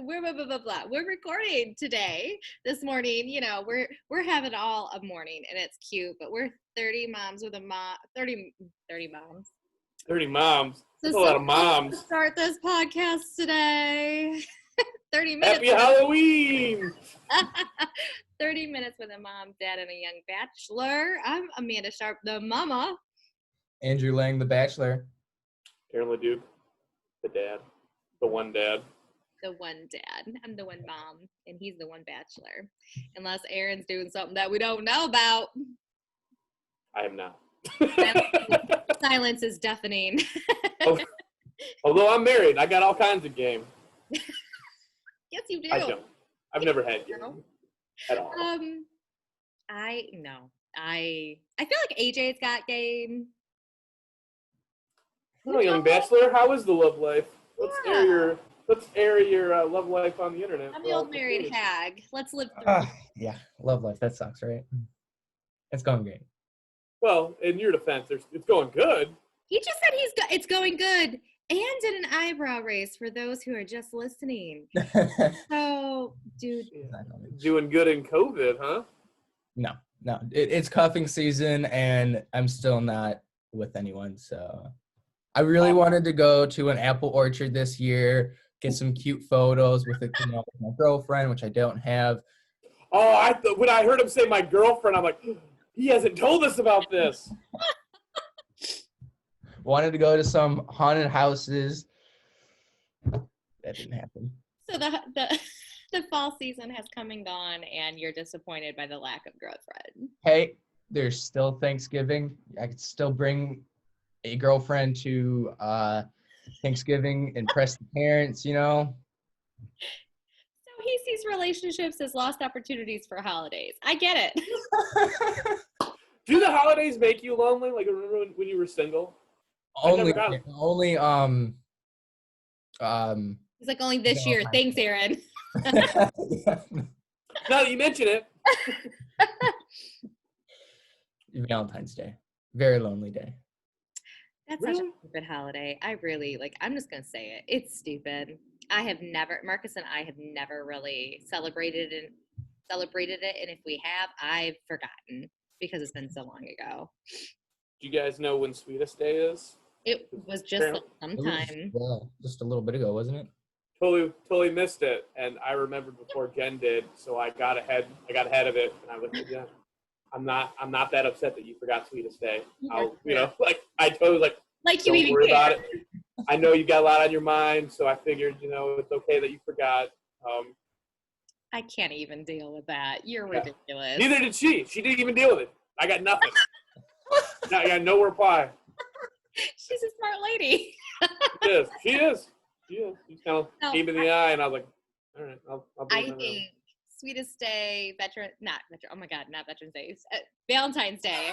we're blah, blah, blah, blah. We're recording today, this morning. You know, we're having all a morning, and it's cute. But we're 30 moms with a 30 moms. 30 moms. That's So a lot of moms. to start this podcast today. 30 minutes. Happy Halloween! 30 minutes with a mom, dad, and a young bachelor. I'm Amanda Sharp, the mama. Andrew Lang, the bachelor. Aaron LeDuc, the dad. The one dad. The one dad. I'm the one mom, and he's the one bachelor. Unless Aaron's doing something that we don't know about. I am not. Silence is deafening. Although I'm married, I got all kinds of game. Yes, you do. I don't. I've never had game at all. I feel like AJ's got game. Hello, young bachelor. How is the love life? Let's air your love life on the internet. I'm the old married hag. Let's live through. Yeah, love life. That sucks, right? It's going great. Well, in your defense, it's going good. He just said it's going good and did an eyebrow raise for those who are just listening. So, dude. Doing good in COVID, huh? No. It's cuffing season, and I'm still not with anyone, so. I really wanted to go to an apple orchard this year, get some cute photos with my girlfriend, which I don't have. Oh, when I heard him say my girlfriend, I'm like, he hasn't told us about this. Wanted to go to some haunted houses. That didn't happen. So the fall season has come and gone, and you're disappointed by the lack of girlfriend. Hey, there's still Thanksgiving. I could still bring a girlfriend to Thanksgiving, impress the parents, you know. So he sees relationships as lost opportunities for holidays. I get it. Do the holidays make you lonely? Like, remember when you were single? Only. He's like, only this year. Thanks, Aaron. Now that you mention it. Valentine's Day. Very lonely day. That's such a stupid holiday. I'm just going to say it. It's stupid. Marcus and I have never really celebrated it. And if we have, I've forgotten because it's been so long ago. Do you guys know when Sweetest Day is? It was just sometime. Just a little bit ago, wasn't it? Totally missed it. And I remembered before Jen did, so I got ahead of it, and I was like, yeah. I'm not that upset that you forgot Sweetest Day. I totally you even worry care. about it. I know you got a lot on your mind, so I figured, it's okay that you forgot. I can't even deal with that. You're ridiculous. Neither did she. She didn't even deal with it. I got nothing. I got no reply. She's a smart lady. She is. She kind of gave me the eye, and I was like, all right, I'll do it. I think Sweetest Day, not Veterans Day, Valentine's Day.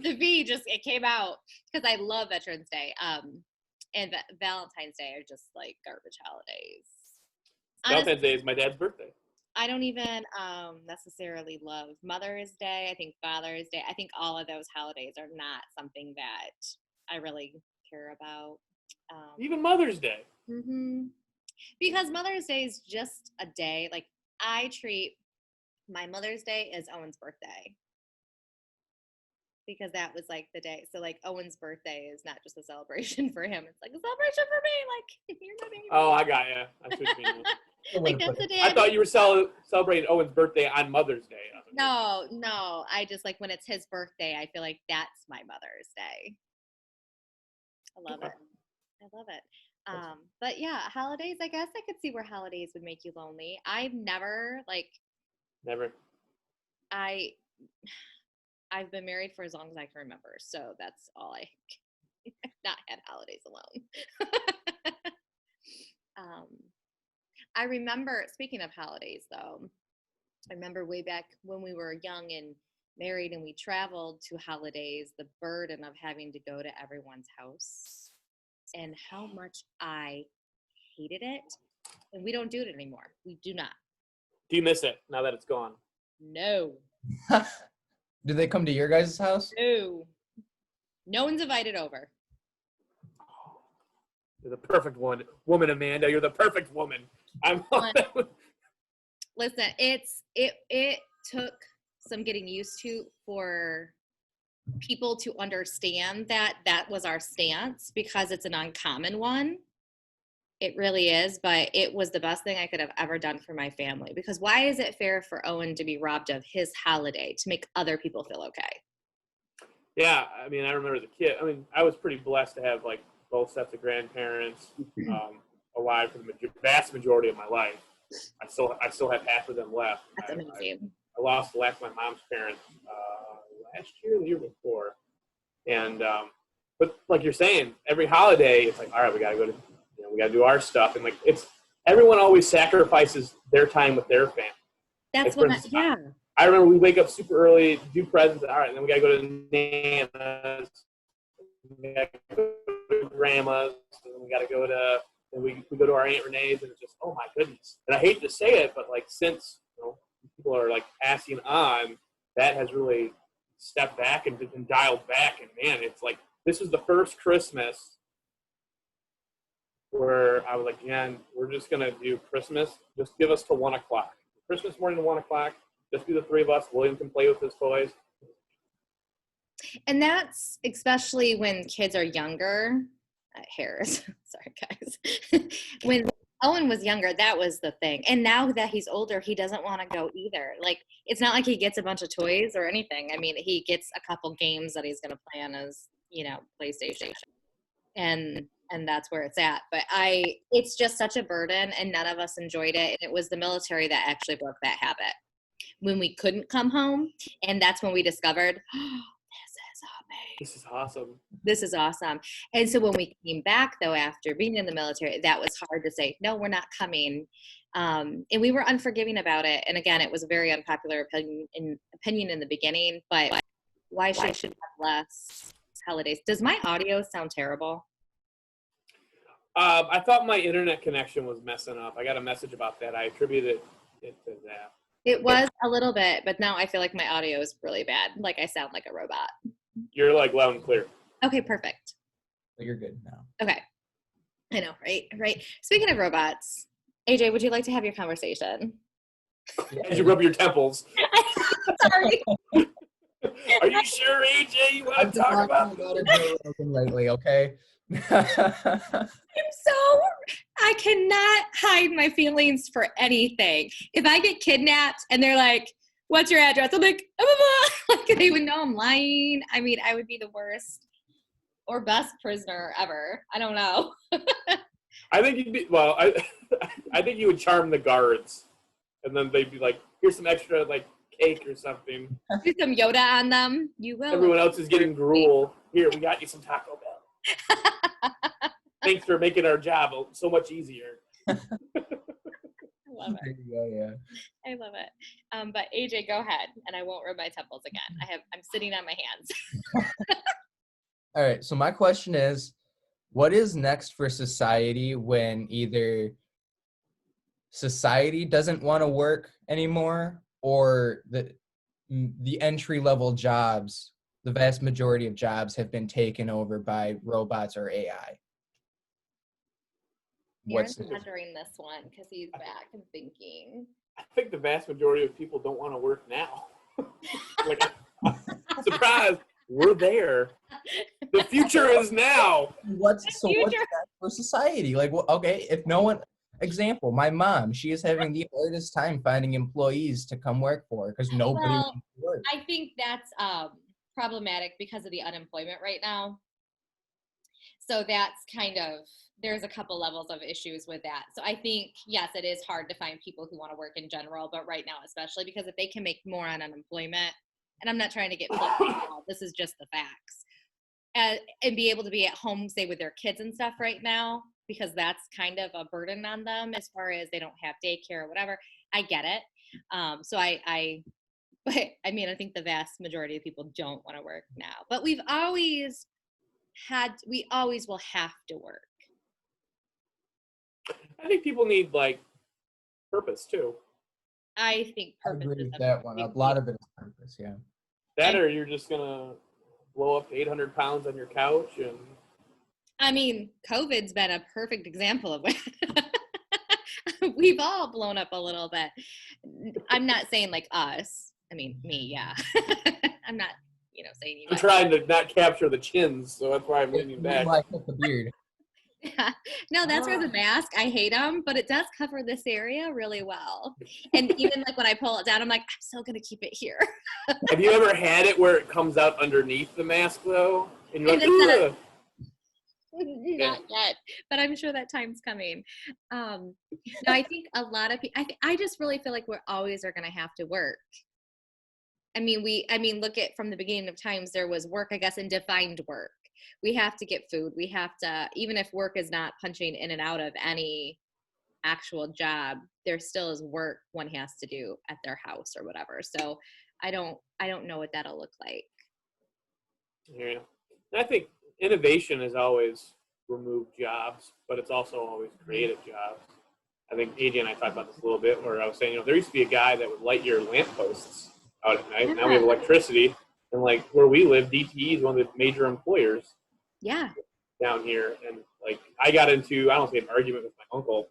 The V it came out because I love Veterans Day. And Valentine's Day are just like garbage holidays. Valentine's Day is my dad's birthday. I don't even necessarily love Mother's Day. I think Father's Day. I think all of those holidays are not something that I really care about. Even Mother's Day. Mm-hmm. Because Mother's Day is just a day. Like, I treat my Mother's Day as Owen's birthday. Because that was like the day. So, like, Owen's birthday is not just a celebration for him. It's like a celebration for me. Like, you're not even. Oh, I got you. I see what you mean. Like, that's the day. I thought you were celebrating Owen's birthday on Mother's Day. No. I just, like, when it's his birthday, I feel like that's my Mother's Day. I love it. But yeah, holidays, I guess I could see where holidays would make you lonely. I've never. I've been married for as long as I can remember, so that's all I've not had holidays alone. I remember, speaking of holidays though, I remember way back when we were young and married and we traveled to holidays, the burden of having to go to everyone's house and how much I hated it. And we don't do it anymore. We do not. Do you miss it now that it's gone? No. Do they come to your guys' house? No. No one's invited over. You're the perfect woman, Amanda. You're the perfect woman. I'm. Listen, it took some getting used to for people to understand that was our stance, because it's an uncommon one. It really is, but it was the best thing I could have ever done for my family, because why is it fair for Owen to be robbed of his holiday to make other people feel okay? Yeah, I mean, I remember as a kid. I mean, I was pretty blessed to have like both sets of grandparents alive for the vast majority of my life. I still have half of them left. That's amazing. I lost the last of my mom's parents last year, the year before, and but like you're saying, every holiday it's like, all right, we gotta go to, we gotta do our stuff, and like it's everyone always sacrifices their time with their family. That's like, what instance, yeah. I remember we wake up super early, do presents, all right, and then we gotta go to Nana's, we gotta go to Grandma's, and we gotta go to, and we go to our Aunt Renee's, and it's just, oh my goodness. And I hate to say it, but like since people are like passing on, that has really stepped back and dialed back. And man, it's like this is the first Christmas where I was like, Jen, we're just gonna do Christmas. Just give us to 1 o'clock. Christmas morning to 1 o'clock. Just be the three of us. William can play with his toys. And that's especially when kids are younger. Hairs. Sorry, guys. When Owen was younger, that was the thing. And now that he's older, he doesn't want to go either. Like, it's not like he gets a bunch of toys or anything. I mean, he gets a couple games that he's going to play on his, PlayStation. And that's where it's at. But it's just such a burden, and none of us enjoyed it. And it was the military that actually broke that habit. When we couldn't come home, and that's when we discovered, this is awesome. This is awesome. And so when we came back, though, after being in the military, that was hard to say, no, we're not coming. And we were unforgiving about it. And again, it was a very unpopular opinion in the beginning, but why should we have less holidays? Does my audio sound terrible? I thought my internet connection was messing up. I got a message about that. I attributed it to that. It was a little bit, but now I feel like my audio is really bad. Like I sound like a robot. You're like loud and clear. Okay, perfect. You're good now. Okay. I know, right? Speaking of robots, AJ, would you like to have your conversation? As you rub your temples. Sorry. Are you sure, AJ, you want to talk about it lately, okay? I cannot hide my feelings for anything. If I get kidnapped and they're like, what's your address? I'm like, blah, blah, blah. Like they would know I'm lying. I mean, I would be the worst or best prisoner ever. I don't know. I think you'd be, well, I think you would charm the guards, and then they'd be like, here's some extra, like, cake or something. Do some Yoda on them. You will. Everyone else is getting gruel. Here, we got you some Taco Bell. Thanks for making our job so much easier. I love it. Yeah. I love it. But AJ, go ahead, and I won't rub my temples again. I'm sitting on my hands. All right. So my question is, what is next for society when either society doesn't want to work anymore, or the entry-level jobs, the vast majority of jobs have been taken over by robots or AI? Aaron's pondering this one because he's back and thinking. I think the vast majority of people don't want to work now. Like, surprise, we're there. The future is now. What's next for society? Like, well, okay, if no one, example, my mom, she is having the hardest time finding employees to come work for her because nobody wants to work. I think that's problematic because of the unemployment right now. So that's kind of, there's a couple levels of issues with that. So I think, yes, it is hard to find people who want to work in general, but right now especially, because if they can make more on unemployment, and I'm not trying to get flippant, this is just the facts, and be able to be at home, say, with their kids and stuff right now, because that's kind of a burden on them as far as they don't have daycare or whatever. I get it. So but I mean, I think the vast majority of people don't want to work now, but we always will have to work. I think people need, like, purpose, too. I think purpose I agree is with that one. A lot of it is purpose, yeah. That, or you're just going to blow up 800 pounds on your couch and I mean, COVID's been a perfect example of it. We've all blown up a little bit. I'm not saying like us. I mean, me, yeah. I'm not, saying you I'm guys. trying to not capture the chins, so that's why I'm leaning back. Like with the beard. Yeah. No, that's where the mask, I hate them, but it does cover this area really well. And even like when I pull it down, I'm like, I'm still going to keep it here. Have you ever had it where it comes out underneath the mask, though? And you're like, And ugh. Not yet, but I'm sure that time's coming. No, I think a lot of people, I just really feel like we're always are going to have to work. I mean, look at from the beginning of times, there was work, I guess, and defined work. We have to get food. We have to, even if work is not punching in and out of any actual job, there still is work one has to do at their house or whatever. So I don't know what that'll look like. Yeah. I think innovation has always removed jobs, but it's also always created jobs. I think AJ and I talked about this a little bit, where I was saying, there used to be a guy that would light your lampposts out at night. Yeah. Now we have electricity, and like where we live, DTE is one of the major employers. Yeah. Down here, and like I got into, I don't say an argument with my uncle.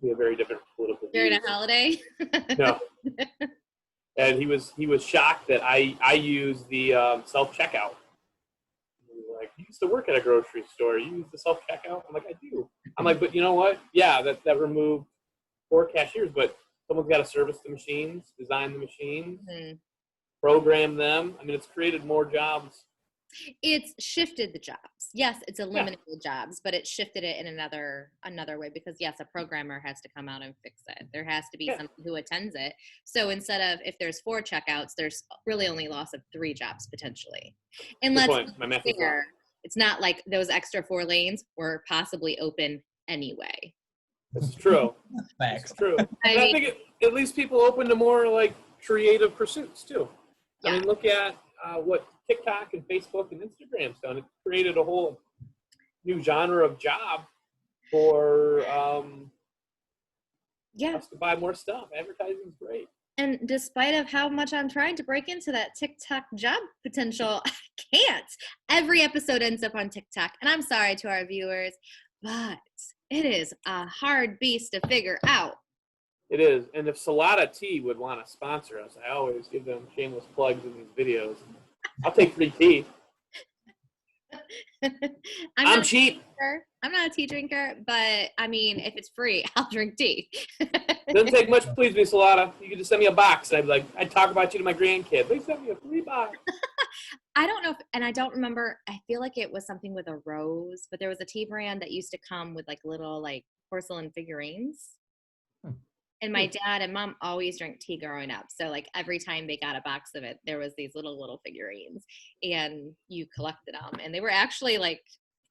We have very different political views. During a holiday? No. And he was shocked that I use the self-checkout. Like, you used to work at a grocery store. You use the self-checkout? I'm like, I do. I'm like, but you know what? Yeah, that removed 4 cashiers, but someone's got to service the machines, design the machines, program them. I mean, it's created more jobs. It's shifted the jobs. Yes, it's eliminated jobs, but it shifted it in another way because, yes, a programmer has to come out and fix it. There has to be someone who attends it. So instead of, if there's 4 checkouts, there's really only loss of 3 jobs potentially. And let's be clear, it's not like those extra 4 lanes were possibly open anyway. That's true. Facts. It's true. I think at least people open to more like creative pursuits too. Yeah. I mean, look at what TikTok and Facebook and Instagram's done. It created a whole new genre of job for us to buy more stuff. Advertising's great. And despite of how much I'm trying to break into that TikTok job potential, I can't. Every episode ends up on TikTok. And I'm sorry to our viewers, but it is a hard beast to figure out. It is. And if Salada Tea would want to sponsor us, I always give them shameless plugs in these videos. I'll take free tea. I'm cheap. I'm not a tea drinker, but I mean, if it's free, I'll drink tea. Doesn't take much to please me, Salada. You could just send me a box, and I'd be like, I'd talk about you to my grandkid. They sent me a free box. I don't know, and I don't remember. I feel like it was something with a rose, but there was a tea brand that used to come with like little like porcelain figurines. And my dad and mom always drank tea growing up. So like every time they got a box of it, there was these little figurines and you collected them. And they were actually like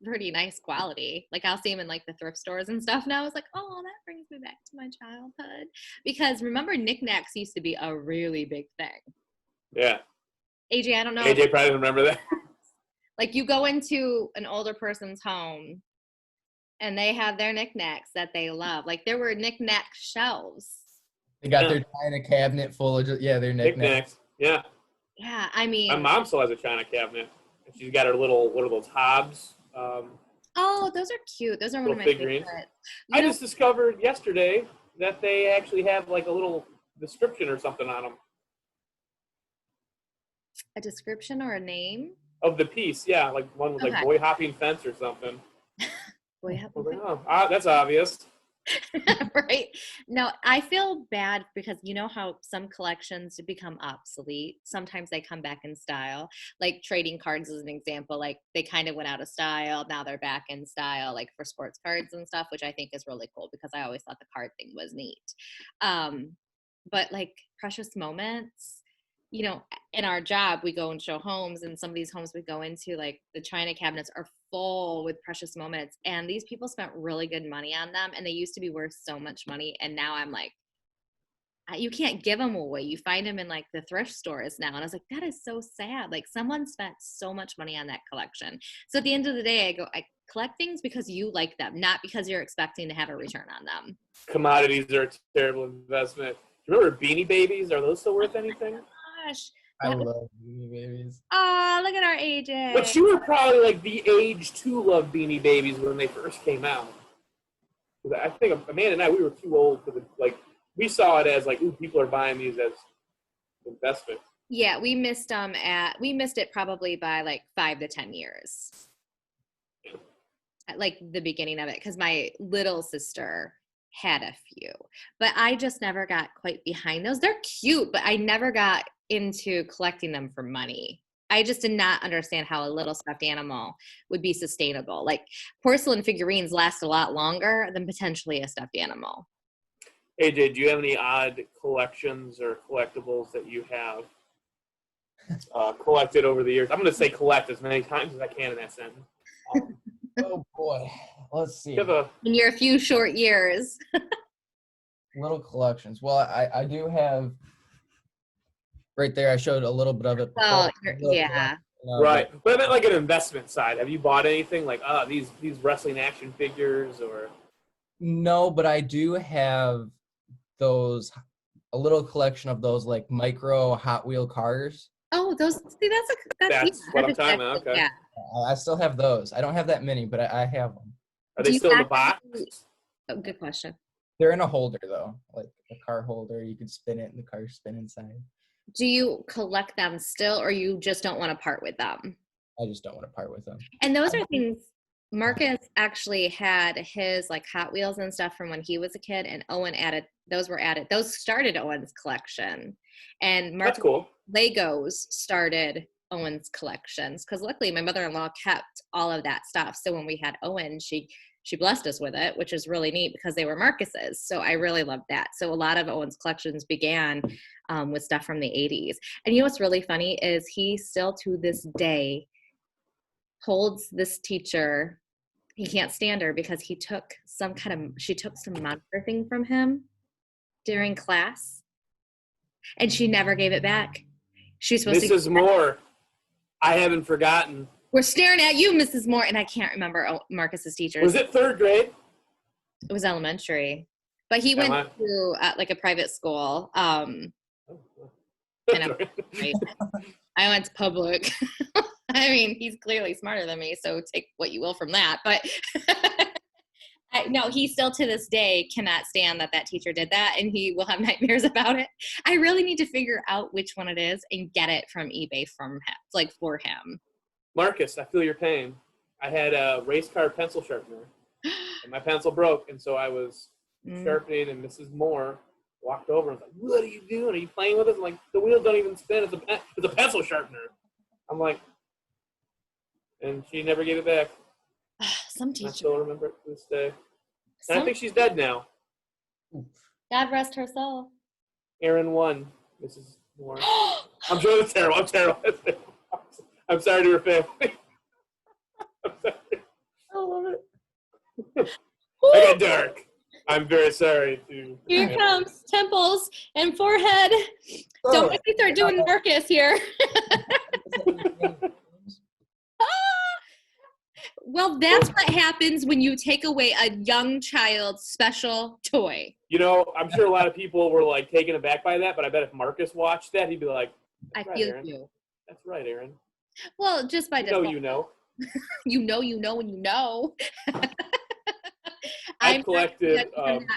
pretty nice quality. Like I'll see them in like the thrift stores and stuff. And I was like, oh, that brings me back to my childhood. Because remember, knickknacks used to be a really big thing. Yeah. AJ, I don't know. AJ probably doesn't remember that. Like you go into an older person's home and they have their knickknacks that they love. Like there were knickknack shelves. They got their china cabinet full of their knickknacks. Yeah. Yeah, I mean. My mom still has a china cabinet. She's got her what are those hobs? Oh, those are cute. Those are one of my figurines. favorites. I just discovered yesterday that they actually have like a little description or something on them. A description or a name? Of the piece, yeah. Like one was like boy hopping fence or something. That's obvious. Right. No, I feel bad because you know how some collections become obsolete. Sometimes they come back in style. Like trading cards is an example. Like they kind of went out of style. Now they're back in style, like for sports cards and stuff, which I think is really cool because I always thought the card thing was neat. But like precious moments, you know, in our job, we go and show homes, and some of these homes we go into, like the china cabinets are full with precious moments, and these people spent really good money on them, and they used to be worth so much money, and now I'm like, you can't give them away. You find them in like the thrift stores now, and I was like, that is so sad. Like someone spent so much money on that collection. So at the end of the day, I collect things because you like them, not because you're expecting to have a return on them. Commodities are a terrible investment. Remember Beanie Babies? Are those still worth anything? Gosh, I love Beanie Babies. Oh, look at our ages. But you were probably like the age to love Beanie Babies when they first came out. I think Amanda and I, we were too old for the, like, we saw it as like, ooh, people are buying these as investment. Yeah, we missed it probably by like 5 to 10 years. At like the beginning of it, because my little sister had a few, but I just never got quite behind those. They're cute, but I never got into collecting them for money. I just did not understand how a little stuffed animal would be sustainable. Like porcelain figurines last a lot longer than potentially a stuffed animal. AJ, do you have any odd collections or collectibles that you have collected over the years? I'm going to say collect as many times as I can in that sentence. Oh boy, let's see. In your few short years. Little collections. Well, I do have right there. I showed a little bit of it before. Yeah. Right. But I meant like an investment side. Have you bought anything like these wrestling action figures or? No, but I do have a little collection of those like micro Hot Wheel cars. Oh, those. See, that's what I'm talking about. Okay. Yeah. I still have those. I don't have that many, but I have them. Are they still in the box? Oh, good question. They're in a holder though, like a car holder. You could spin it and the car spin inside. Do you collect them still, or you just don't want to part with them? I just don't want to part with them. And those are things. Marcus actually had his like Hot Wheels and stuff from when he was a kid, and Owen added. Those started Owen's collection, and Marcus, that's cool. Legos started Owen's collections because luckily my mother-in-law kept all of that stuff. So when we had Owen, she blessed us with it, which is really neat because they were Marcus's. So I really loved that. So a lot of Owen's collections began with stuff from the 80s. And you know what's really funny is he still to this day holds this teacher. He can't stand her because she took some monster thing from him during class and she never gave it back. She's supposed Mrs. Moore, I haven't forgotten. We're staring at you, Mrs. Moore, and I can't remember Marcus's teacher. Was it third grade? It was elementary, but he went to like a private school. And I went to public. I mean, he's clearly smarter than me, so take what you will from that. But no, he still to this day cannot stand that teacher did that, and he will have nightmares about it. I really need to figure out which one it is and get it from eBay from him, like for him. Marcus, I feel your pain. I had a race car pencil sharpener, and my pencil broke, and so I was sharpening, and Mrs. Moore walked over and was like, "What are you doing? Are you playing with us?" I'm like, "The wheels don't even spin. It's a pencil sharpener." I'm like, and she never gave it back. Some teacher. I still remember it to this day. And I think she's dead now. God rest her soul. Aaron won, Mrs. Moore. I'm sure that's terrible. I'm terrible. I'm sorry to her family. I'm sorry. I love it. I got dark. I'm very sorry to. Here comes temples and forehead. Don't make me start doing Marcus here. Well, that's what happens when you take away a young child's special toy. You know, I'm sure a lot of people were like taken aback by that, but I bet if Marcus watched that, he'd be like, I feel Aaron. You. That's right, Aaron. Well, just by default. You know. you know, and you know. I've collected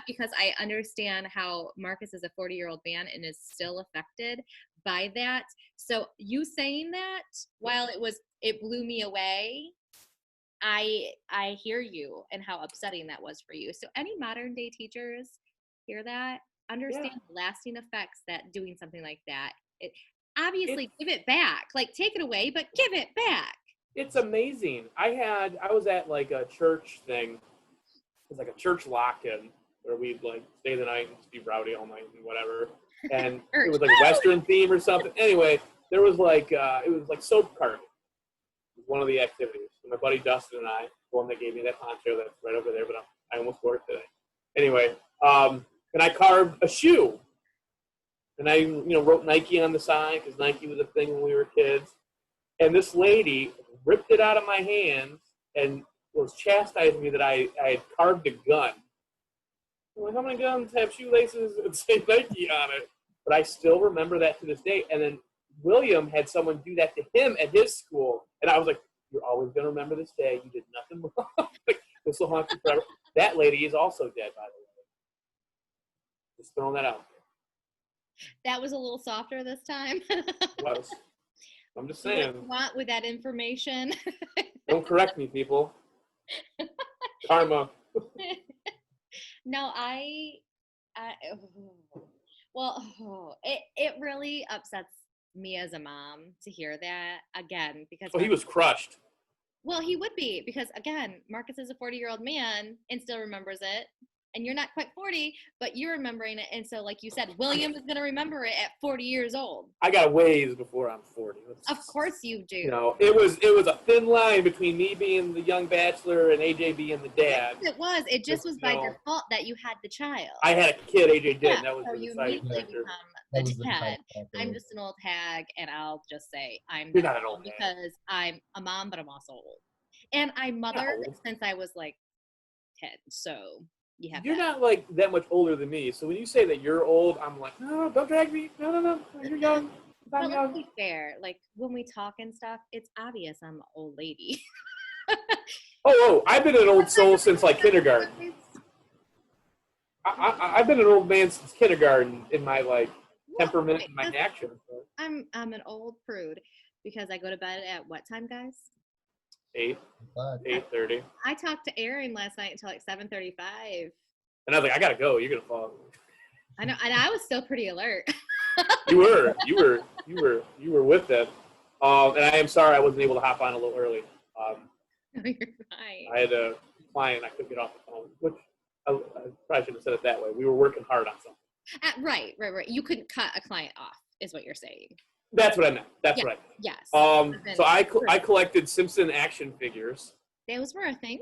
because I understand how Marcus is a 40-year-old man and is still affected by that. So you saying that, while it blew me away, I hear you and how upsetting that was for you. So any modern day teachers hear that, understand the lasting effects that doing something like that. Give it back. Like take it away, but give it back. It's amazing. I was at like a church thing. It was like a church lock-in where we'd like stay the night and just be rowdy all night and whatever. And it was like a Western theme or something. Anyway, there was like it was like soap carving. It was one of the activities. And my buddy Dustin and I, the one that gave me that poncho that's right over there, but I almost wore it today. Anyway, and I carved a shoe. And I, wrote Nike on the side because Nike was a thing when we were kids. And this lady ripped it out of my hands and was chastising me that I had carved a gun. I'm like, how many guns have shoelaces and say Nike on it? But I still remember that to this day. And then William had someone do that to him at his school. And I was like, you're always going to remember this day. You did nothing wrong. Like, this will haunt you forever. That lady is also dead, by the way. Just throwing that out there. That was a little softer this time. It was. I'm just What saying. you want with that information? Don't correct me, people. Karma. No, it really upsets me as a mom to hear that again because Oh, he was crushed. well, he would be because again, Marcus is a 40-year-old man and still remembers it. And you're not quite 40, but you're remembering it. And so, like you said, William is going to remember it at 40 years old. I got ways before I'm 40. Of course you do. You know, it was a thin line between me being the young bachelor and AJ being the dad. Yes, it was. It just was by default that you had the child. I had a kid, AJ did. Yeah, And that was so the you deciding immediately factor. become the dad. I'm just an old hag, and I'll just say I'm You're not an old hag. because I'm a mom, but I'm also old. And I mothered old. since I was like 10. So you have You're that. not like that much older than me. So when you say that you're old, I'm like, no, don't drag me. No. You're young. But I'm let's young. be fair. Like when we talk and stuff, it's obvious I'm an old lady. Oh, I've been an old soul since like kindergarten. I've been an old man since kindergarten in my like temperament and my actions. I'm an old prude because I go to bed at what time, guys? 8:30. I talked to Aaron last night until like 7:35. And I was like, I gotta go. You're gonna fall. I know, and I was still pretty alert. You were with them. And I am sorry I wasn't able to hop on a little early. No, you're fine. I had a client I couldn't get off the phone, which I probably shouldn't have said it that way. We were working hard on something. Right. You couldn't cut a client off, is what you're saying. That's what I meant. That's what I meant. Yes. So I collected Simpson action figures. Those were a thing?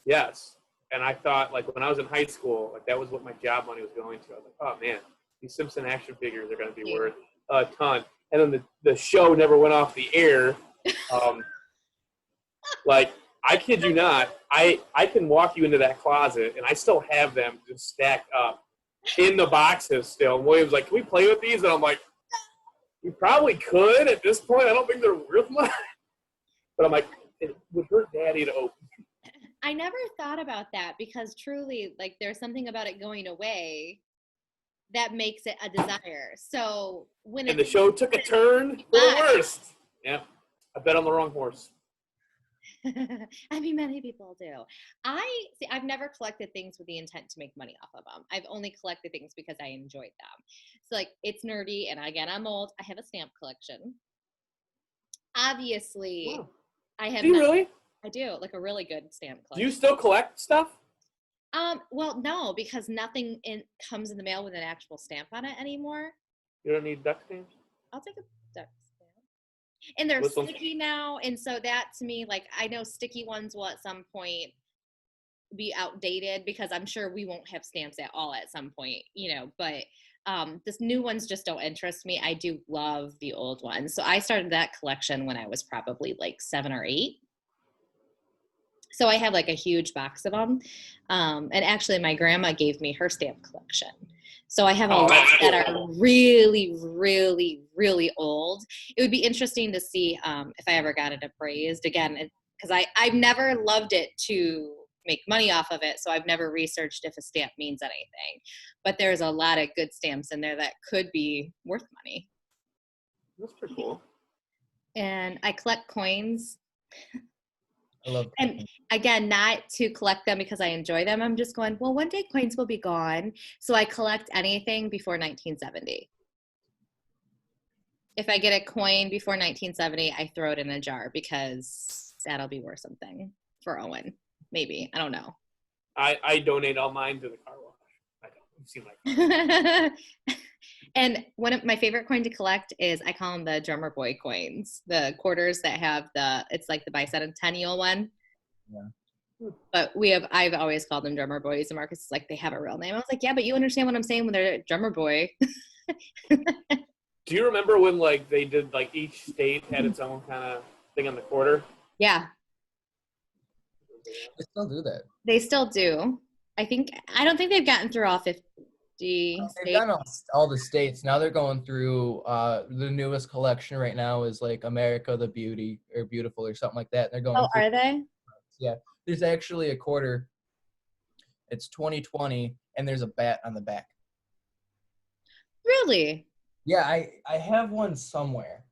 Yes. And I thought, like, when I was in high school, like, that was what my job money was going to. I was like, oh, man, these Simpson action figures are going to be worth a ton. And then the show never went off the air. Like, I kid you not, I can walk you into that closet, and I still have them just stacked up in the boxes still. And William's like, can we play with these? And I'm like, we probably could at this point. I don't think they're worth much. But I'm like, it would hurt Daddy to open. I never thought about that because truly, like, there's something about it going away that makes it a desire. So when the show took a turn for the worst. Yeah, I bet on the wrong horse. I mean, many people do. I've never collected things with the intent to make money off of them. I've only collected things because I enjoyed them. So, like, it's nerdy, and again, I'm old. I have a stamp collection. Obviously, Wow. I have. Do you really? I do, like a really good stamp collection. Do you still collect stuff? Well, no, because nothing comes in the mail with an actual stamp on it anymore. You don't need duck stamps? I'll take a duck stamp. And they're Which one's- sticky now, and so that to me, like, I know sticky ones will at some point be outdated because I'm sure we won't have stamps at all at some point, but this new ones just don't interest me. I do love the old ones. So I started that collection when I was probably like 7 or 8. So I have like a huge box of them. And actually my grandma gave me her stamp collection. So I have a lot that are really, really, really old. It would be interesting to see if I ever got it appraised again, because I've never loved it to make money off of it. So I've never researched if a stamp means anything, but there's a lot of good stamps in there that could be worth money. That's pretty cool. And I collect coins. I love And coins. again, not to collect them because I enjoy them. I'm just going, well, one day coins will be gone. So I collect anything before 1970. If I get a coin before 1970, I throw it in a jar because that'll be worth something for Owen. Maybe. I don't know. I donate all mine to the car wash. I don't. You've seen my car. And one of my favorite coin to collect is, I call them the drummer boy coins, the quarters that have it's like the bicentennial one. Yeah. But I've always called them drummer boys, and Marcus is like, they have a real name. I was like, yeah, but you understand what I'm saying when they're drummer boy. Do you remember when like they did like each state had its own kind of thing on the quarter? Yeah, I still do that. they still do. I don't think they've gotten through all 50 They've done all the states. Now they're going through the newest collection right now is like America the Beauty or Beautiful or something like that. They're going Oh, through, are they? yeah. There's actually a quarter. It's 2020 and there's a bat on the back. Really? Yeah, I have one somewhere.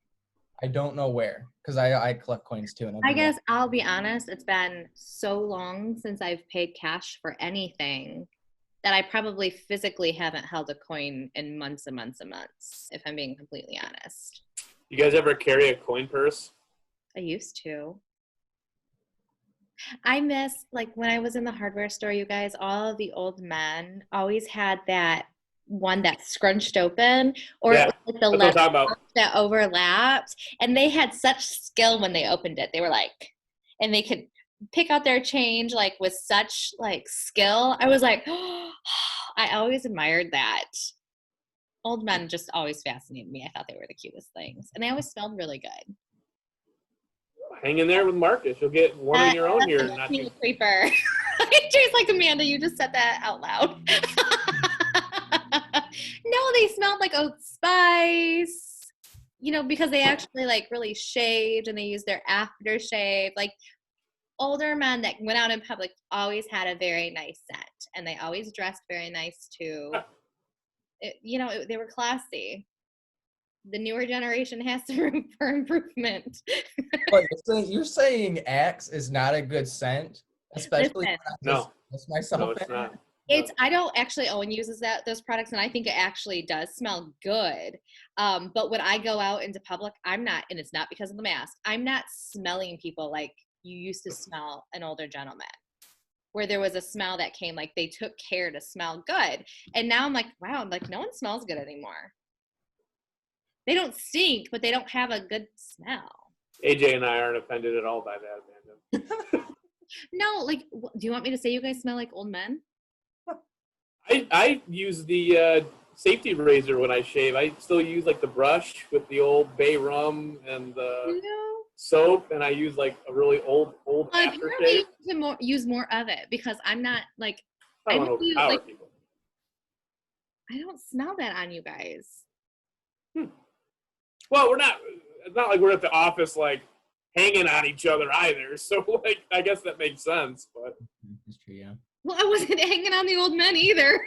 I don't know where because I collect coins too. And I guess I'll be honest, it's been so long since I've paid cash for anything that I probably physically haven't held a coin in months and months and months, if I'm being completely honest. You guys ever carry a coin purse? I used to. I miss, like, when I was in the hardware store, you guys, all of the old men always had that one that scrunched open, or Yeah, it was like the that's what I'm leather talking about. that overlapped, and they had such skill when they opened it. They were like, and they could pick out their change like with such like skill. I was like, I always admired that. Old men just always fascinated me. I thought they were the cutest things, and they always smelled really good. Hang in there with Marcus. You'll get one of your own here. That's Not me, too... creeper. It tastes like Amanda. You just said that out loud. No, they smelled like Old Spice. You know, because they actually like really shaved and they used their aftershave. Like older men that went out in public always had a very nice scent, and they always dressed very nice too. They were classy. The newer generation has some room for improvement. But you're saying Axe is not a good scent, especially Listen, when I No. just myself. No, it's not. I don't actually. Owen uses those products, and I think it actually does smell good. But when I go out into public, I'm not, and it's not because of the mask. I'm not smelling people like you used to smell an older gentleman, where there was a smell that came like they took care to smell good. And now I'm like, wow, like no one smells good anymore. They don't stink, but they don't have a good smell. AJ and I aren't offended at all by that, Amanda. No, like, do you want me to say you guys smell like old men? I use the safety razor when I shave. I still use like the brush with the old bay rum and the soap, and I use like a really old aftershave. You use more of it because I'm not like I don't want to overpower people. I don't smell that on you guys. Well, it's not like we're at the office like hanging on each other either. So like I guess that makes sense, but That's true, yeah. Well, I wasn't hanging on the old men either.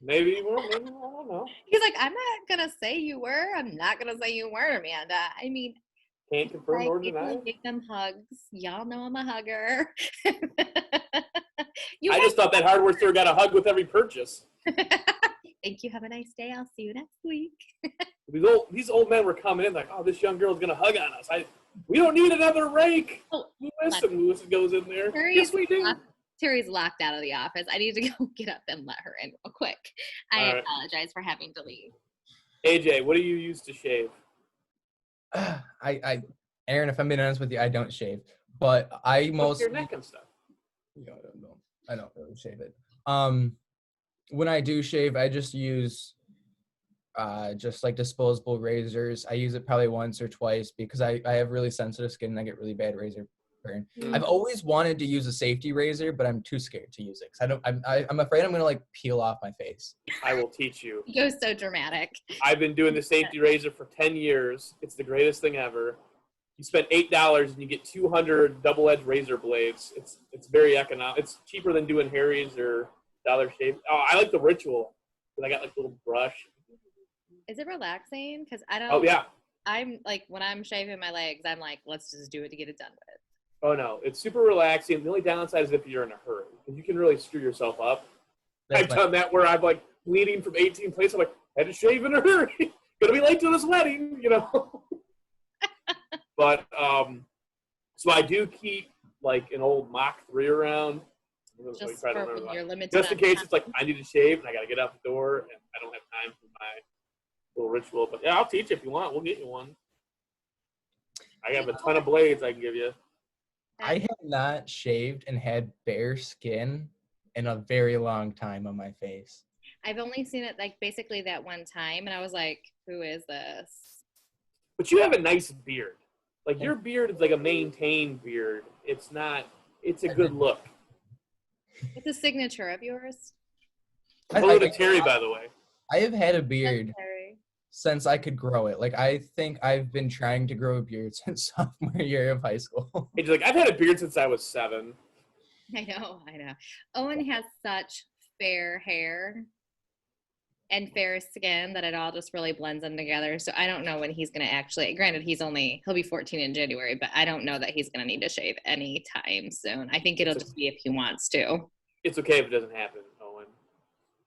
Maybe you were, maybe I don't know. He's like, I'm not gonna say you were. I'm not gonna say you weren't, Amanda. I mean, can't confirm or deny. Give them hugs. Y'all know I'm a hugger. I just thought that hardware store got a hug with every purchase. Thank you. Have a nice day. I'll see you next week. These old men were coming in like, oh, this young girl's gonna hug on us. We don't need another rake. Oh, Lewis goes in there. Yes, we do. Terry's locked out of the office. I need to go get up and let her in real quick. I apologize for having to leave. AJ, what do you use to shave? Aaron, if I'm being honest with you, I don't shave, but I mostly your neck and stuff. Yeah, I don't really shave it. When I do shave, I just use just like disposable razors. I use it probably once or twice because I have really sensitive skin and I get really bad razor burn. I've always wanted to use a safety razor, but I'm too scared to use it because I'm afraid I'm gonna like peel off my face. I will teach you. You're so dramatic. I've been doing the safety razor for 10 years. It's the greatest thing ever. You spend $8 and you get 200 double-edged razor blades. It's very economic. It's cheaper than doing Harry's or Dollar Shave. Oh, I like the Ritual because I got like a little brush. Is it relaxing? Because I don't. Oh yeah. I'm like when I'm shaving my legs, I'm like, let's just do it to get it done with. Oh no, it's super relaxing. The only downside is if you're in a hurry because you can really screw yourself up. I've done that where I'm like bleeding from 18 places. I'm like, I had to shave in a hurry. Gonna be late to this wedding, you know. But so I do keep like an old Mach 3 around. Just for when you're limited. Just in case it's like I need to shave and I gotta get out the door and I don't have time for my little ritual. But yeah, I'll teach you if you want. We'll get you one. I have a ton of blades I can give you. I have not shaved and had bare skin in a very long time on my face. I've only seen it like basically that one time, and I was like, "Who is this?" But you have a nice beard. Like your beard is like a maintained beard. It's not. It's a good look. It's a signature of yours. Hereditary, by the way. I have had a beard Terry. since I could grow it. Like, I think I've been trying to grow a beard since sophomore year of high school. He's like, I've had a beard since I was 7. I know. Owen has such fair hair and fair skin that it all just really blends in together. So I don't know when he's going to actually, granted, he'll be 14 in January, but I don't know that he's going to need to shave anytime soon. I think it'll just be if he wants to. It's okay if it doesn't happen, Owen.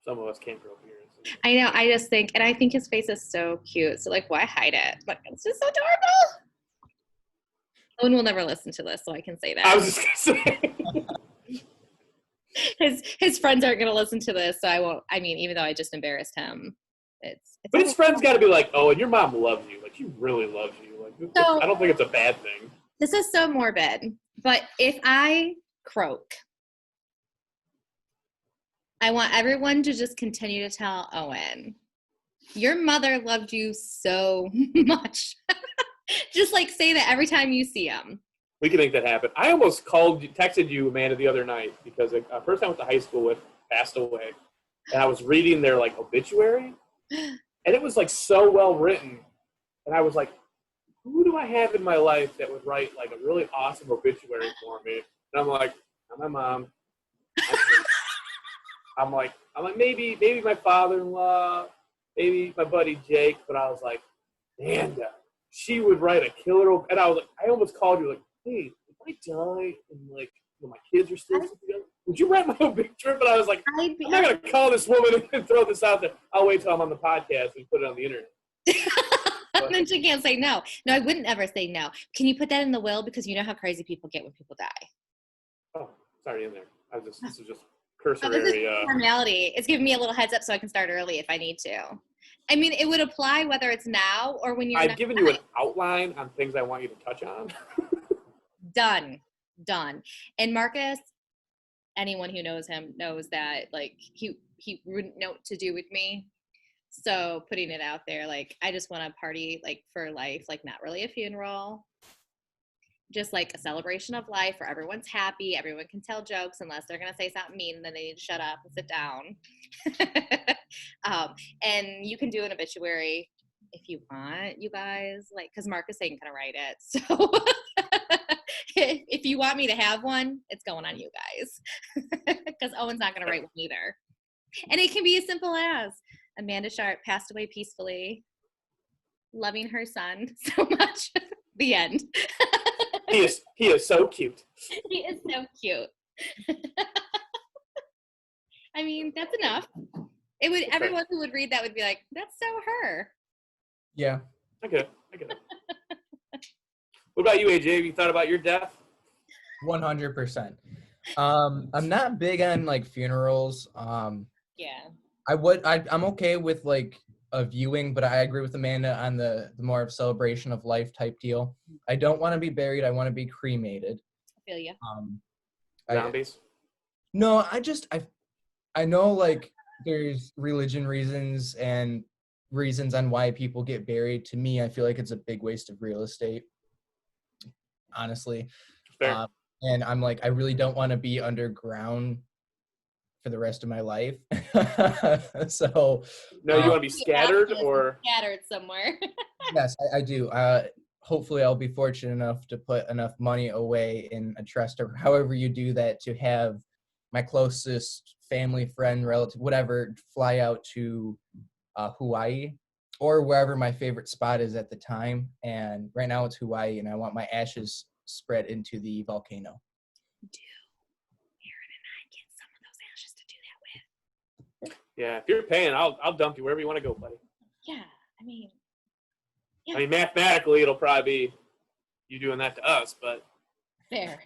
Some of us can't grow beards. I know. I just think, and I think his face is so cute. So, like, why hide it? Like, it's just so adorable. Owen will never listen to this, so I can say that. I was just going to say. His friends aren't going to listen to this, so I won't. I mean, even though I just embarrassed him, it's But his friends got to be like, oh, and your mom loves you. Like, she really loves you. Like, So- I don't think it's a bad thing. This is so morbid, but if I croak, I want everyone to just continue to tell Owen, your mother loved you so much. Just like say that every time you see him. We can make that happen. I almost texted you, Amanda, the other night because a person I went to high school with passed away, and I was reading their like obituary, and it was like so well written, and I was like, who do I have in my life that would write like a really awesome obituary for me? And I'm like, not my mom. I'm like maybe my father-in-law, maybe my buddy Jake, but I was like, Amanda, she would write a killer. And I was like, I almost called you like, hey, if I die and like my kids are still together, would you write my obituary? But I was like, I'm not gonna call this woman and throw this out there. I'll wait till I'm on the podcast and put it on the internet. And then she can't say no. No, I wouldn't ever say no. Can you put that in the will? Because you know how crazy people get when people die. Oh, it's already in there. This is just Oh, this cursory. is formality. It's giving me a little heads up so I can start early if I need to. I mean, it would apply whether it's now or when you're I've given you an outline on things I want you to touch on. Done. And Marcus, anyone who knows him knows that like he wouldn't know what to do with me. So putting it out there, like I just want to party like for life, like not really a funeral. Just like a celebration of life where everyone's happy, everyone can tell jokes unless they're going to say something mean, then they need to shut up and sit down. And you can do an obituary if you want, you guys, like, because Marcus ain't going to write it. So if you want me to have one, it's going on you guys. Because Owen's not going to write one either. And it can be as simple as Amanda Sharp passed away peacefully, loving her son so much. The end. He is so cute. He is so cute. I mean, that's enough. It would everyone who would read that would be like, that's so her. Yeah. I get it. What about you, AJ? Have you thought about your death? 100%. I'm not big on like funerals. Yeah. I'm okay with like a viewing, but I agree with Amanda on the more of celebration of life type deal. I don't want to be buried. I want to be cremated. I feel you. Zombies? No, I know like there's religion reasons and reasons on why people get buried. To me, I feel like it's a big waste of real estate, honestly. Fair. And I'm like, I really don't want to be underground for the rest of my life. So No, you want to be scattered or scattered somewhere. yes, I do. Hopefully I'll be fortunate enough to put enough money away in a trust or however you do that to have my closest family, friend, relative, whatever, fly out to Hawaii or wherever my favorite spot is at the time. And right now it's Hawaii, and I want my ashes spread into the volcano. Aaron and I get some of those ashes to do that with. yeah, if you're paying, I'll dump you wherever you want to go, buddy. Yeah, I mean, mathematically, it'll probably be you doing that to us, but fair.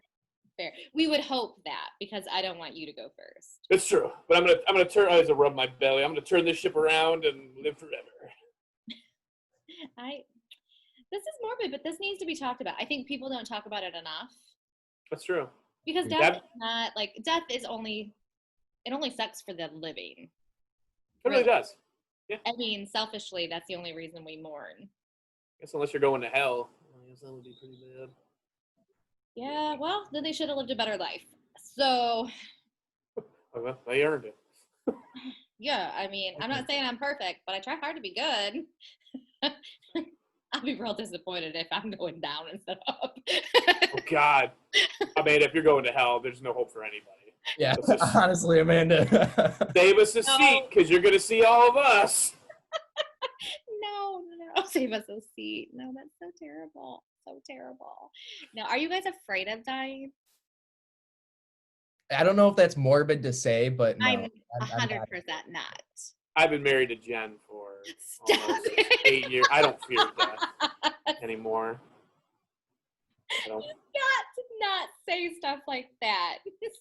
We would hope that because I don't want you to go first. it's true. But I'm gonna turn. I have to rub my belly. I'm gonna turn this ship around and live forever. This is morbid, but this needs to be talked about. I think people don't talk about it enough. That's true. Because death is not like death is only sucks for the living. It really does. Yeah. I mean, selfishly, that's the only reason we mourn. I guess unless you're going to hell, I guess that would be pretty bad. Yeah, well, then they should have lived a better life. So Well, they earned it. Yeah, I mean, I'm not saying I'm perfect, but I try hard to be good. I'll be real disappointed if I'm going down instead of up. Oh, God. I mean, if you're going to hell, there's no hope for anybody. Yeah, Just honestly, Amanda. save us a seat because you're going to see all of us. No. Save us a seat. No, that's so terrible. So terrible. Now, are you guys afraid of dying? I don't know if that's morbid to say, but no, I'm I'm 100% not. not. I've been married to Jen for Stop almost it. 8 years. I don't fear death anymore. I don't. Got to not say stuff like that.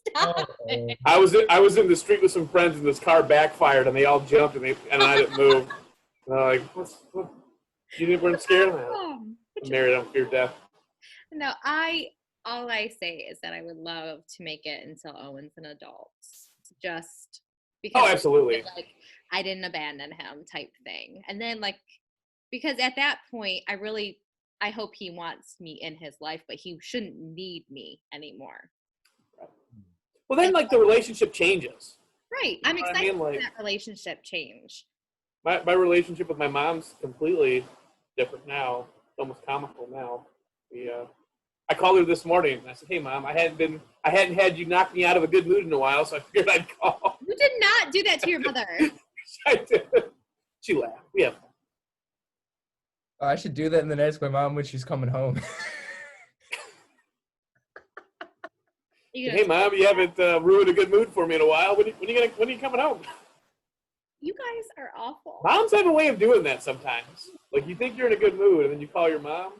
Stop it. I was in the street with some friends and this car backfired and they all jumped and I didn't move. And they're like, what? You weren't scared? I'm married. I don't fear death. No, all I say is that I would love to make it until Owen's an adult, just because. Oh, absolutely. Like I didn't abandon him, type thing, and then like because at that point, I hope he wants me in his life, but he shouldn't need me anymore. Well, then like the relationship changes. Right, I'm You know what excited I mean? for Like, that relationship change. my relationship with my mom's completely different now. It's almost comical now. I called her this morning and I said, "Hey, Mom, I hadn't had you knock me out of a good mood in a while, so I figured I'd call." You did not do that to your mother. I did. She laughed. We have fun. Oh, I should do that and then ask my mom when she's coming home. Hey, Mom, you haven't ruined a good mood for me in a while. When are you coming home? You guys are awful. Moms have a way of doing that sometimes. Like you think you're in a good mood, and then you call your mom.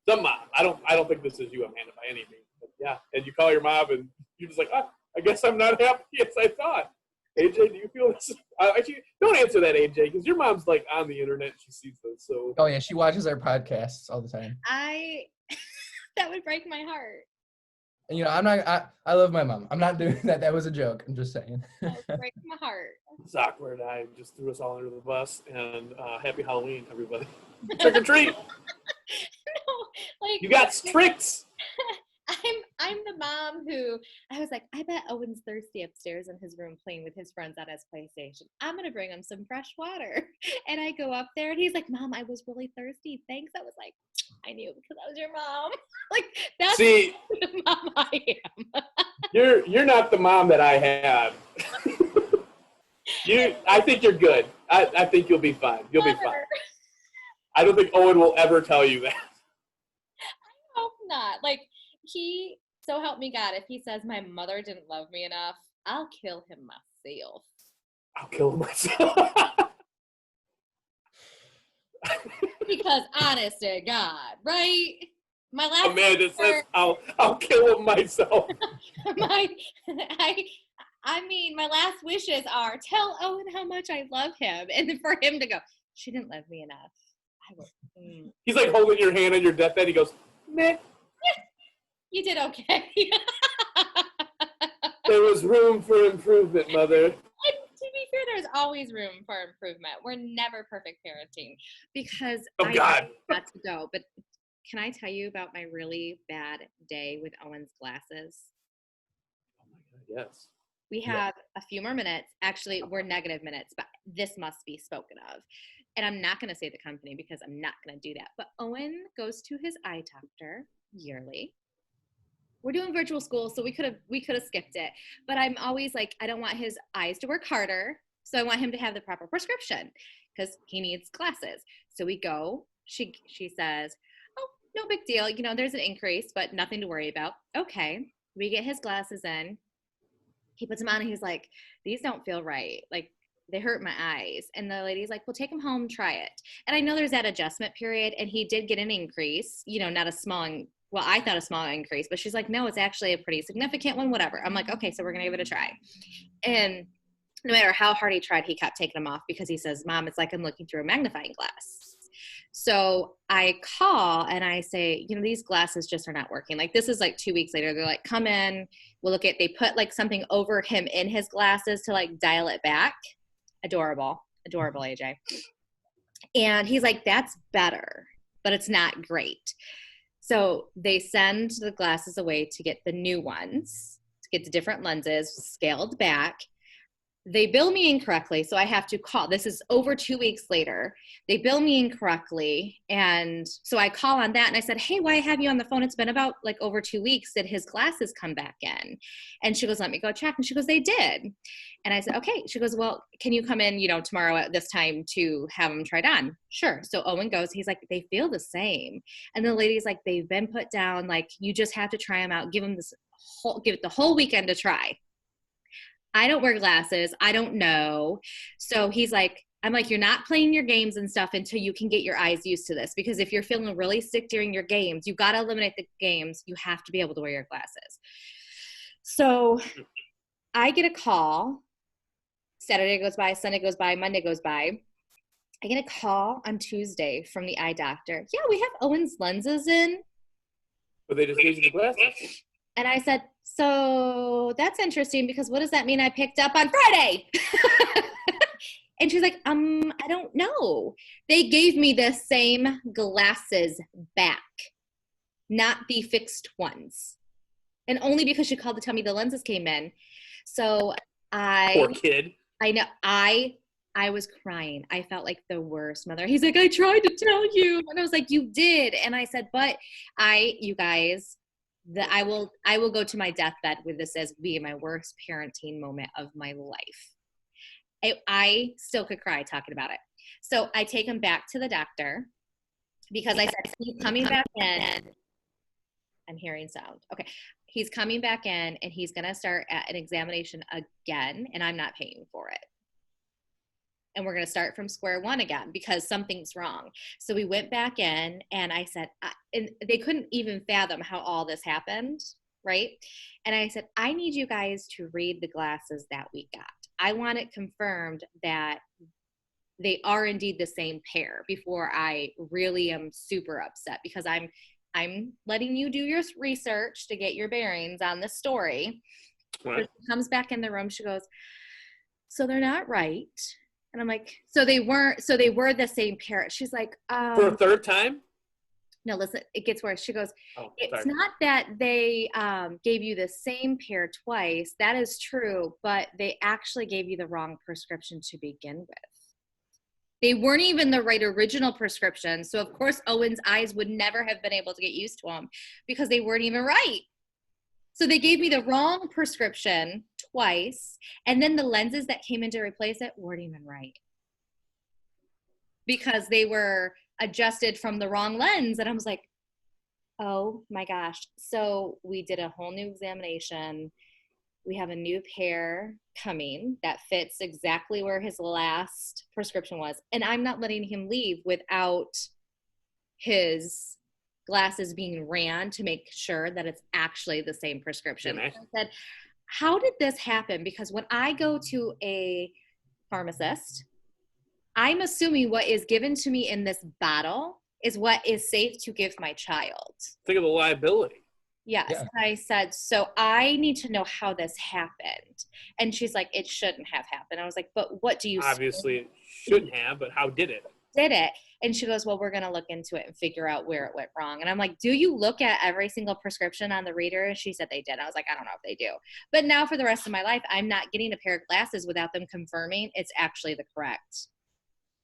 Some mom. I don't think this is you, Amanda, by any means. But yeah, and you call your mom, and you're just like, oh, I guess I'm not happy as I thought. AJ, do you feel this? Actually, don't answer that, AJ, because your mom's like on the internet. She sees this. So. Oh yeah, she watches our podcasts all the time. That would break my heart. And, I love my mom. I'm not doing that. That was a joke. I'm just saying. That would break my heart. It's awkward. I just threw us all under the bus. And happy Halloween, everybody. Trick or treat. No, like You got tricks. I'm the mom who I was like, I bet Owen's thirsty upstairs in his room playing with his friends on his PlayStation. I'm gonna bring him some fresh water. And I go up there and he's like, Mom, I was really thirsty. Thanks. I was like, I knew because I was your mom. Like that's the mom I am. You're not the mom that I had. I think you're good. I think you'll be fine. You'll be fine. I don't think Owen will ever tell you that. I hope not. Like so help me God, if he says my mother didn't love me enough, I'll kill him myself. I'll kill him myself. Because honest to God, right? My last Amanda says I'll kill him myself. my last wishes are tell Owen how much I love him, and then for him to go, she didn't love me enough. I will. He's like holding your hand on your deathbed. He goes, meh. You did okay. There was room for improvement, Mother. And to be fair, there's always room for improvement. We're never perfect parenting because Oh, God. Got to go. But can I tell you about my really bad day with Owen's glasses? Oh my God, yes. We have a few more minutes. Actually, we're negative minutes, but this must be spoken of. And I'm not going to say the company because I'm not going to do that. But Owen goes to his eye doctor yearly. We're doing virtual school, so we could have skipped it. But I'm always like, I don't want his eyes to work harder, so I want him to have the proper prescription because he needs glasses. So we go. She says, oh, no big deal. There's an increase, but nothing to worry about. Okay. We get his glasses in. He puts them on, and he's like, these don't feel right. Like, they hurt my eyes. And the lady's like, well, take them home, try it. And I know there's that adjustment period, and he did get an increase, not a small, well, I thought a small increase, but she's like, no, it's actually a pretty significant one, whatever. I'm like, okay, so we're going to give it a try. And no matter how hard he tried, he kept taking them off because he says, Mom, it's like I'm looking through a magnifying glass. So I call and I say, these glasses just are not working. Like, this is like 2 weeks later. They're like, come in, we'll look at, they put like something over him in his glasses to like dial it back. Adorable, AJ. And he's like, that's better, but it's not great. So they send the glasses away to get the new ones, to get the different lenses scaled back. They bill me incorrectly, so I have to call. This is over 2 weeks later. They bill me incorrectly, and so I call on that, and I said, hey, why have you on the phone? It's been about like over 2 weeks. Did his glasses come back in? And she goes, let me go check. And she goes, they did. And I said, okay. She goes, well, can you come in, tomorrow at this time to have them tried on? Sure. So Owen goes, he's like, they feel the same. And the lady's like, they've been put down. Like, you just have to try them out. Give it the whole weekend to try. I don't wear glasses. I don't know. So he's like, I'm like, you're not playing your games and stuff until you can get your eyes used to this. Because if you're feeling really sick during your games, you've got to eliminate the games. You have to be able to wear your glasses. So I get a call. Saturday goes by, Sunday goes by, Monday goes by. I get a call on Tuesday from the eye doctor. Yeah, we have Owen's lenses in. But they just gave you the glasses. And I said, so that's interesting because what does that mean I picked up on Friday? And she's like, I don't know. They gave me the same glasses back, not the fixed ones. And only because she called to tell me the lenses came in. So Poor kid. I know. I was crying. I felt like the worst mother. He's like, I tried to tell you. And I was like, you did. And I said, but you guys, I will go to my deathbed with this as being my worst parenting moment of my life. I still could cry talking about it. So I take him back to the doctor because I said, he's coming back in. I'm hearing sound. Okay. He's coming back in and he's going to start at an examination again, and I'm not paying for it. And we're going to start from square one again because something's wrong. So we went back in and I said, and they couldn't even fathom how all this happened, right? And I said, I need you guys to read the glasses that we got. I want it confirmed that they are indeed the same pair before I really am super upset because I'm letting you do your research to get your bearings on the story. Right. She comes back in the room. She goes, so they're not right. And I'm like, so they were the same pair. She's like, for a third time? No, listen, it gets worse. She goes, it's sorry. not that they gave you the same pair twice. That is true, but they actually gave you the wrong prescription to begin with. They weren't even the right original prescription. So of course, Owen's eyes would never have been able to get used to them because they weren't even right. So they gave me the wrong prescription twice. And then the lenses that came in to replace it weren't even right because they were adjusted from the wrong lens. And I was like, oh my gosh. So we did a whole new examination. We have a new pair coming that fits exactly where his last prescription was. And I'm not letting him leave without his glasses being ran to make sure that it's actually the same prescription. I said, how did this happen? Because when I go to a pharmacist, I'm assuming what is given to me in this bottle is what is safe to give my child. Think of the liability. Yes. Yeah. I said, so I need to know how this happened. And she's like, it shouldn't have happened. I was like, but what do you Obviously it shouldn't have, but how did it? Did it? And she goes, well, we're going to look into it and figure out where it went wrong. And I'm like, do you look at every single prescription on the reader? And she said they did. I was like, I don't know if they do. But now for the rest of my life, I'm not getting a pair of glasses without them confirming it's actually the correct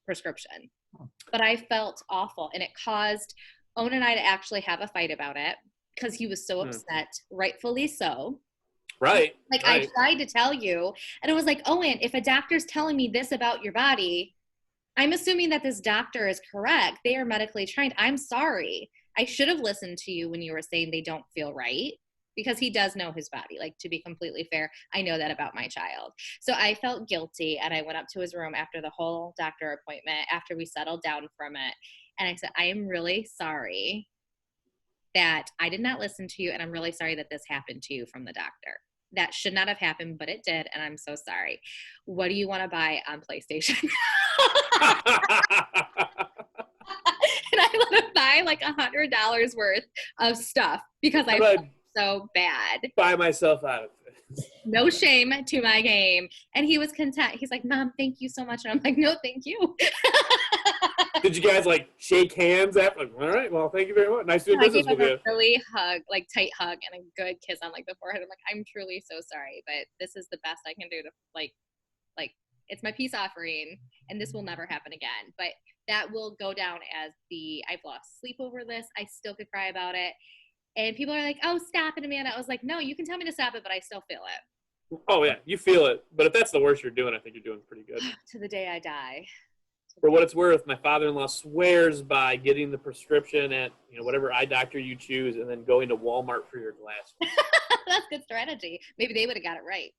prescription. But I felt awful. And it caused Owen and I to actually have a fight about it because he was so upset, rightfully so. Right. Like, right. I tried to tell you. And it was like, Owen, if a doctor's telling me this about your body, I'm assuming that this doctor is correct. They are medically trained. I'm sorry. I should have listened to you when you were saying they don't feel right because he does know his body. Like, to be completely fair, I know that about my child. So I felt guilty, and I went up to his room after the whole doctor appointment, after we settled down from it. And I said, I am really sorry that I did not listen to you, and I'm really sorry that this happened to you from the doctor. That should not have happened, but it did, and I'm so sorry. What do you want to buy on PlayStation? And I let him buy like $100 worth of stuff because I felt so bad. Buy myself out of it. No shame to my game. And he was content. He's like, Mom, thank you so much. And I'm like, no, thank you. Did you guys like shake hands after? Like, all right, well, thank you very much. Nice doing business with you. I gave him a really like tight hug and a good kiss on like the forehead. I'm like, I'm truly so sorry, but this is the best I can do to like Like, it's my peace offering, and this will never happen again. But that will go down as I've lost sleep over this. I still could cry about it. And people are like, oh, stop it, Amanda. I was like, no, you can tell me to stop it, but I still feel it. Oh, yeah, you feel it. But if that's the worst you're doing, I think you're doing pretty good. To the day I die. For what it's worth, my father-in-law swears by getting the prescription at whatever eye doctor you choose and then going to Walmart for your glasses. That's good strategy. Maybe they would have got it right.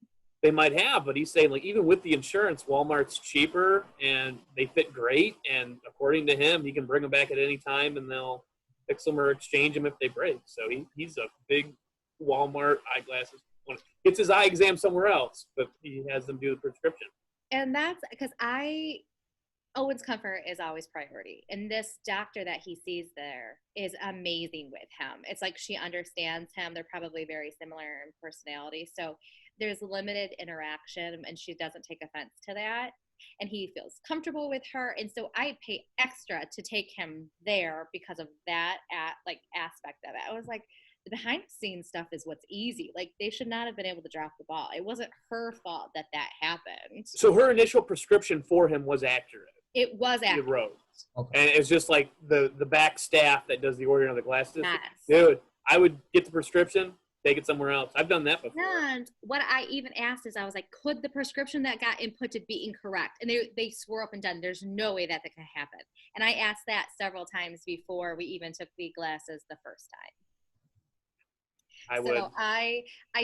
They might have, but he's saying, like, even with the insurance, Walmart's cheaper and they fit great. And according to him, he can bring them back at any time and they'll fix them or exchange them if they break. So he's a big Walmart eyeglasses. Gets his eye exam somewhere else, but he has them do the prescription. And that's because Owen's comfort is always priority. And this doctor that he sees there is amazing with him. It's like she understands him. They're probably very similar in personality. So there's limited interaction and she doesn't take offense to that. And he feels comfortable with her. And so I pay extra to take him there because of that aspect of it. I was like, the behind the scenes stuff is what's easy. Like, they should not have been able to drop the ball. It wasn't her fault that happened. So her initial prescription for him was accurate. It was accurate. It wrote. Okay. And it's just like the back staff that does the ordering of the glasses. Yes. Dude, I would get the prescription, take it somewhere else. I've done that before. And what I even asked is, I was like, could the prescription that got inputted be incorrect? And they swore up and down, there's no way that could happen. And I asked that several times before we even took the glasses the first time. I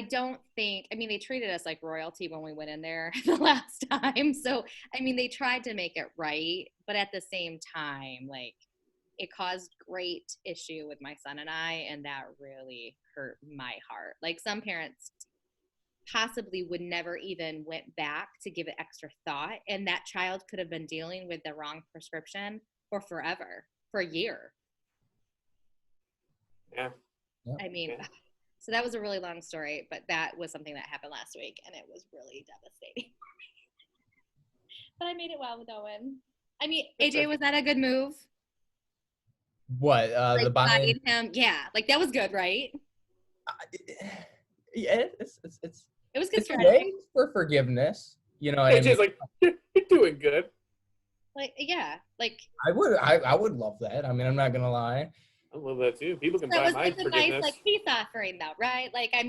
don't think, they treated us like royalty when we went in there the last time. So, they tried to make it right, but at the same time, like, it caused great issue with my son and I, and that really hurt my heart. Like, some parents possibly would never even went back to give it extra thought, and that child could have been dealing with the wrong prescription for forever, for a year. Yeah. Yeah. So that was a really long story, but that was something that happened last week, and it was really devastating for me. But I made it well with Owen. AJ, was that a good move? What? The buying him? Yeah, like, that was good, right? Yeah, it was good strategy for forgiveness. You know what AJ's like, you're doing good. Like, yeah, like, I would love that. I'm not gonna lie. I love that too. People can buy my forgiveness. That was a nice, like, peace offering, though, right? Like, I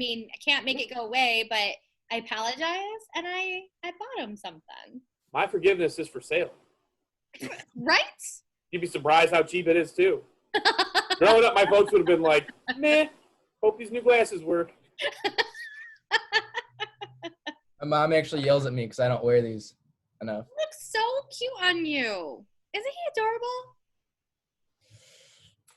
can't make it go away, but I apologize, and I bought him something. My forgiveness is for sale. Right? You'd be surprised how cheap it is too. Growing up, my folks would have been like, "Meh, hope these new glasses work." My mom actually yells at me because I don't wear these enough. He looks so cute on you. Isn't he adorable?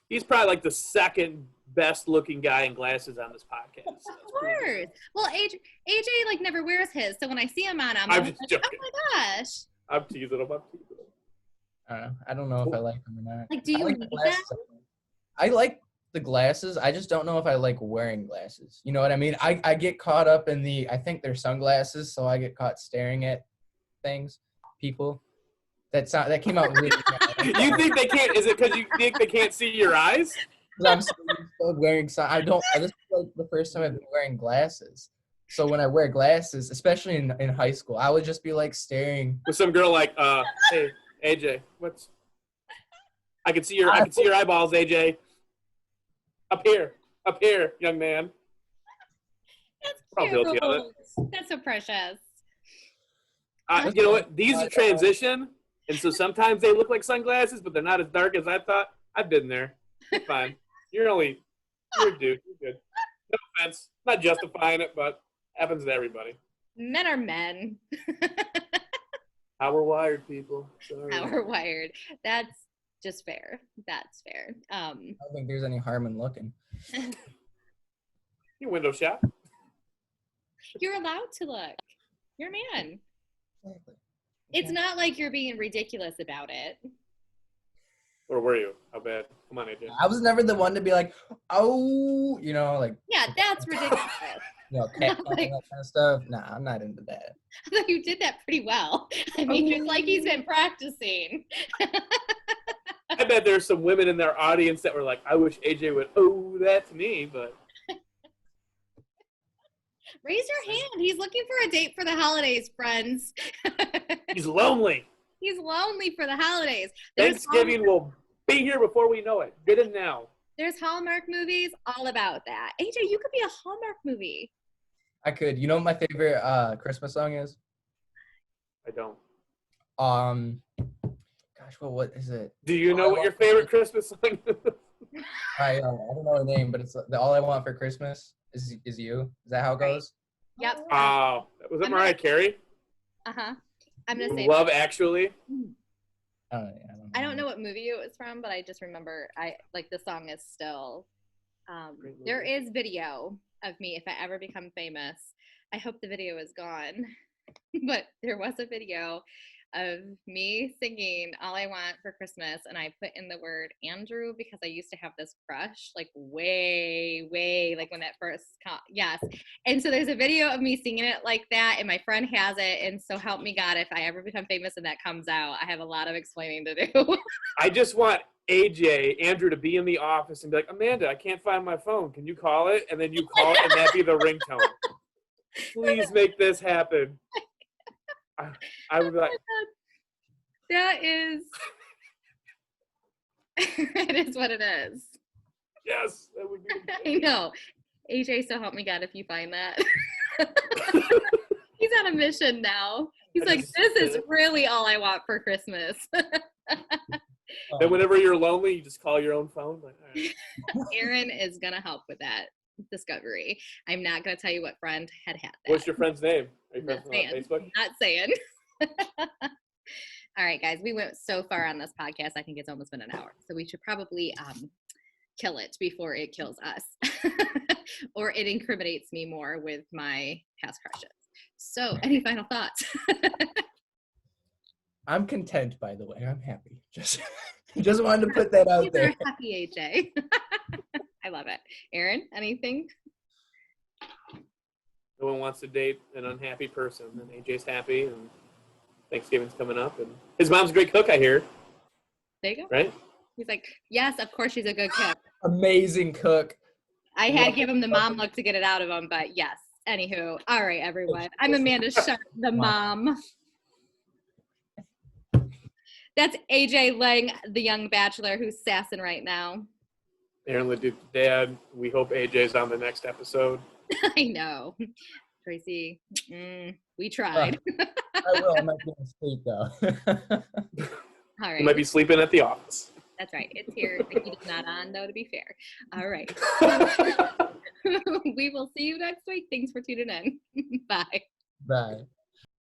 He's probably like the second best looking guy in glasses on this podcast. Of course. Well, AJ like never wears his, so when I see him on him, I'm just like, joking. oh my gosh. I'm teasing him. I don't know if I like them or not. Like, do you need them? I like the glasses. I just don't know if I like wearing glasses. You know what I mean? I get caught up in I think they're sunglasses, so I get caught staring at things, people. That came out really bad. You think they can't? Is it because you think they can't see your eyes? I'm still wearing. This is like the first time I've been wearing glasses. So when I wear glasses, especially in high school, I would just be like staring. With some girl like, hey, AJ, I can see your eyeballs, AJ. Up here, young man. That's cute. That's so precious. You know what? These are transition, and so sometimes they look like sunglasses, but they're not as dark as I thought. I've been there. You're fine. You're a dude. You're good. No offense. Not justifying it, but happens to everybody. Men are men. How we're wired, people. Sorry. How we're wired. That's just fair. That's fair. I don't think there's any harm in looking. You window shop. You're allowed to look. You're a man. Exactly. It's not like you're being ridiculous about it. Or were you? How bad? Come on, AJ. I was never the one to be like, oh, like. Yeah, that's ridiculous. Cat like, that kind of stuff. Nah, I'm not into that. I thought you did that pretty well. It's like he's been practicing. I bet there's some women in their audience that were like, I wish AJ would owe that to me, but. Raise your hand. He's looking for a date for the holidays, friends. He's lonely. He's lonely for the holidays. Thanksgiving will be here before we know it. Get in now. There's Hallmark movies all about that. AJ, you could be a Hallmark movie. I could. You know what my favorite Christmas song is? I don't. Gosh, what is it? Do you know what your favorite Christmas song is? I don't know the name, but it's All I Want for Christmas is You. Is that how it goes? Yep. Oh, was it Mariah Carey? Uh-huh. I'm going to say Love Actually. I don't know what movie it was from, but I just remember the song is still there is video of me if I ever become famous. I hope the video is gone. But there was a video of me singing All I Want for Christmas, and I put in the word Andrew because I used to have this crush like way like when that first yes. And so there's a video of me singing it like that, and my friend has it, and so help me God, if I ever become famous and that comes out, I have a lot of explaining to do. I just want Andrew to be in the office and be like, Amanda, I can't find my phone. Can you call it? And then you call it and that be the ringtone. Please make this happen. I would be like, that is it is what it is. Yes, that would be. I know. AJ, so help me God if you find that. He's on a mission now. He's like, this is really all I want for Christmas. Then whenever you're lonely, you just call your own phone. Like, all right. Aaron is going to help with that discovery. I'm not going to tell you what friend had that. What's your friend's name? Are you friends on Facebook? Not saying. All right, guys, we went so far on this podcast. I think it's almost been an hour. So we should probably kill it before it kills us. Or it incriminates me more with my past crushes. So any final thoughts? I'm content, by the way. I'm happy. Just wanted to put that out there. You're happy, AJ. I love it. Aaron, anything? No one wants to date an unhappy person, and AJ's happy, and Thanksgiving's coming up, and his mom's a great cook, I hear. There you go. Right? He's like, yes, of course she's a good cook. Amazing cook. I had to give him the mom look to get it out of him, but yes. Anywho, all right, everyone. I'm Amanda Sharp, the mom. That's AJ Lang, the young bachelor who's sassing right now. Aaron LeDuc, dad. We hope AJ's on the next episode. I know. Tracy, we tried. I will. I might be asleep, though. All right. You might be sleeping at the office. That's right. It's here. The heat is not on, though, to be fair. All right. We will see you next week. Thanks for tuning in. Bye. Bye.